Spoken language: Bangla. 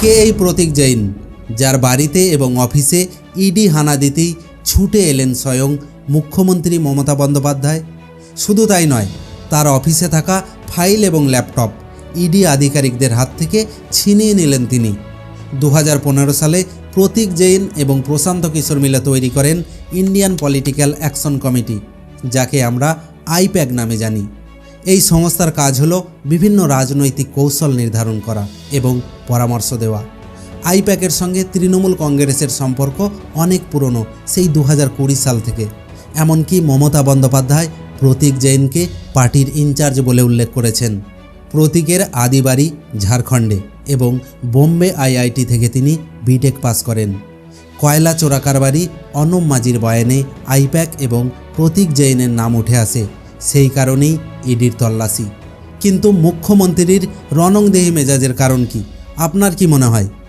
কে এই প্রতীক জৈন, যার বাড়িতে এবং অফিসে ইডি হানা দিতেই ছুটে এলেন স্বয়ং মুখ্যমন্ত্রী মমতা বন্দ্যোপাধ্যায়? শুধু তাই নয়, তার অফিসে থাকা ফাইল এবং ল্যাপটপ ইডি আধিকারিকদের হাত থেকে ছিনিয়ে নিলেন তিনি। 2015 সালে প্রতীক জৈন এবং প্রশান্ত কিশোর মিলে তৈরি করেন ইন্ডিয়ান পলিটিক্যাল অ্যাকশন কমিটি, যাকে আমরা আইপ্যাক নামে জানি। এই সংস্থার কাজ হলো বিভিন্ন রাজনৈতিক কৌশল নির্ধারণ করা এবং পরামর্শ দেওয়া। আইপ্যাকের সঙ্গে তৃণমূল কংগ্রেসের সম্পর্ক অনেক পুরনো, সেই 2020 সাল থেকে। এমনকি মমতা বন্দ্যোপাধ্যায় প্রতীক জৈনকে পার্টির ইনচার্জ বলে উল্লেখ করেছেন। প্রতীকের আদি বাড়ি ঝাড়খণ্ডে এবং বোম্বে আইআইটি থেকে তিনি বিটেক পাস করেন। কয়লা চোরা কারবারি অনম মাঝির বয়ানে আইপ্যাক এবং প্রতীক জৈনের নাম উঠে আসে, সেই কারণেই ইডির তল্লাশি। কিন্তু মুখ্যমন্ত্রীর রণংদেহী মেজাজের কারণ কি? আপনার কি মনে হয়?